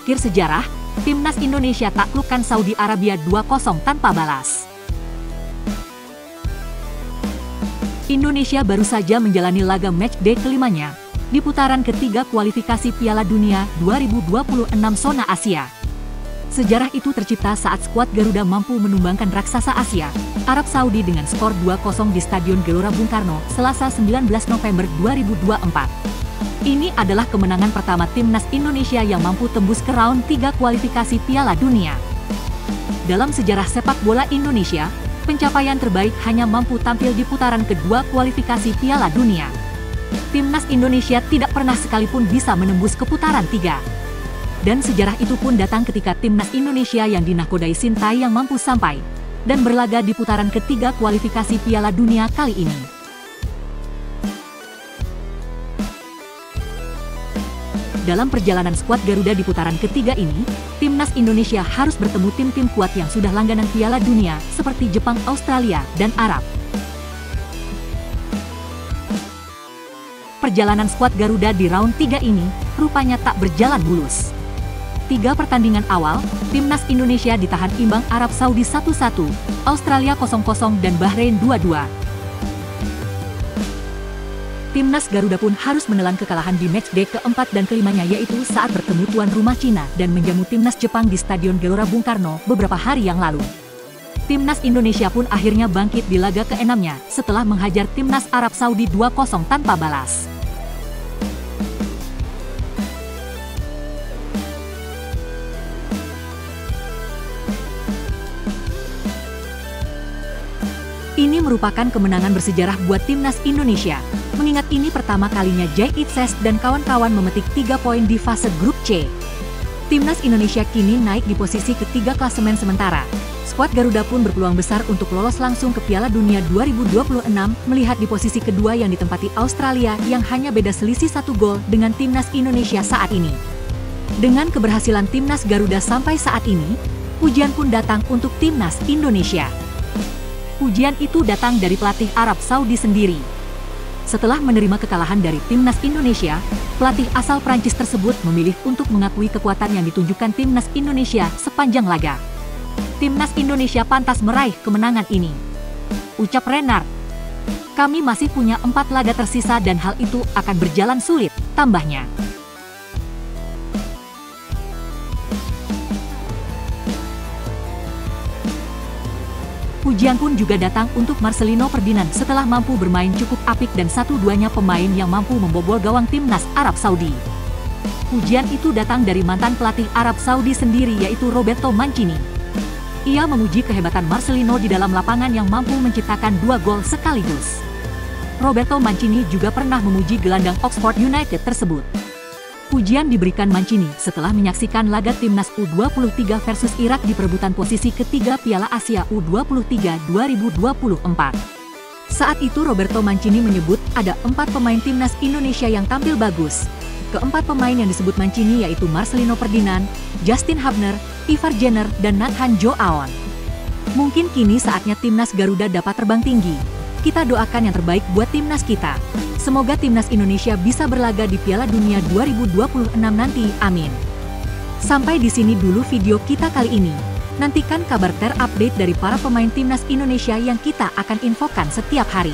mengukir sejarah, timnas Indonesia taklukkan Saudi Arabia 2-0 tanpa balas. Indonesia baru saja menjalani laga matchday kelimanya di putaran ketiga kualifikasi Piala Dunia 2026 zona Asia. Sejarah itu tercipta saat skuad Garuda mampu menumbangkan raksasa Asia, Arab Saudi dengan skor 2-0 di Stadion Gelora Bung Karno, Selasa 19 November 2024. Ini adalah kemenangan pertama timnas Indonesia yang mampu tembus ke round 3 kualifikasi Piala Dunia. Dalam sejarah sepak bola Indonesia, pencapaian terbaik hanya mampu tampil di putaran kedua kualifikasi Piala Dunia. Timnas Indonesia tidak pernah sekalipun bisa menembus ke putaran 3. Dan sejarah itu pun datang ketika timnas Indonesia yang dinahkodai Sintayong mampu sampai dan berlaga di putaran ketiga kualifikasi Piala Dunia kali ini. Dalam perjalanan skuad Garuda di putaran ketiga ini, timnas Indonesia harus bertemu tim-tim kuat yang sudah langganan Piala Dunia seperti Jepang, Australia, dan Arab. Perjalanan skuad Garuda di round 3 ini rupanya tak berjalan mulus. 3 pertandingan awal, timnas Indonesia ditahan imbang Arab Saudi 1-1, Australia 0-0 dan Bahrain 2-2. Timnas Garuda pun harus menelan kekalahan di matchday keempat dan kelimanya, yaitu saat bertemu tuan rumah Cina dan menjamu timnas Jepang di Stadion Gelora Bung Karno beberapa hari yang lalu. Timnas Indonesia pun akhirnya bangkit di laga ke-6-nya setelah menghajar timnas Arab Saudi 2-0 tanpa balas. Ini merupakan kemenangan bersejarah buat timnas Indonesia, mengingat ini pertama kalinya Jay Itses dan kawan-kawan memetik 3 poin di fase grup C. Timnas Indonesia kini naik di posisi ketiga klasemen sementara. Skuad Garuda pun berpeluang besar untuk lolos langsung ke Piala Dunia 2026, melihat di posisi kedua yang ditempati Australia yang hanya beda selisih 1 gol dengan timnas Indonesia saat ini. Dengan keberhasilan timnas Garuda sampai saat ini, pujian pun datang untuk timnas Indonesia. Pujian itu datang dari pelatih Arab Saudi sendiri. Setelah menerima kekalahan dari timnas Indonesia, pelatih asal Prancis tersebut memilih untuk mengakui kekuatan yang ditunjukkan timnas Indonesia sepanjang laga. Timnas Indonesia pantas meraih kemenangan ini, ucap Renard. Kami masih punya 4 laga tersisa dan hal itu akan berjalan sulit, tambahnya. Pujian pun juga datang untuk Marcelino Ferdinand setelah mampu bermain cukup apik dan satu-duanya pemain yang mampu membobol gawang timnas Arab Saudi. Pujian itu datang dari mantan pelatih Arab Saudi sendiri, yaitu Roberto Mancini. Ia memuji kehebatan Marcelino di dalam lapangan yang mampu menciptakan 2 gol sekaligus. Roberto Mancini juga pernah memuji gelandang Oxford United tersebut. Pujian diberikan Mancini setelah menyaksikan laga timnas U23 versus Irak di perebutan posisi ketiga Piala Asia U23 2024. Saat itu Roberto Mancini menyebut ada 4 pemain timnas Indonesia yang tampil bagus. Keempat pemain yang disebut Mancini yaitu Marcelino Ferdinand, Justin Hubner, Ivar Jenner, dan Nathan Joe Aon. Mungkin kini saatnya timnas Garuda dapat terbang tinggi. Kita doakan yang terbaik buat timnas kita. Semoga timnas Indonesia bisa berlaga di Piala Dunia 2026 nanti, amin. Sampai di sini dulu video kita kali ini. Nantikan kabar terupdate dari para pemain timnas Indonesia yang kita akan infokan setiap hari.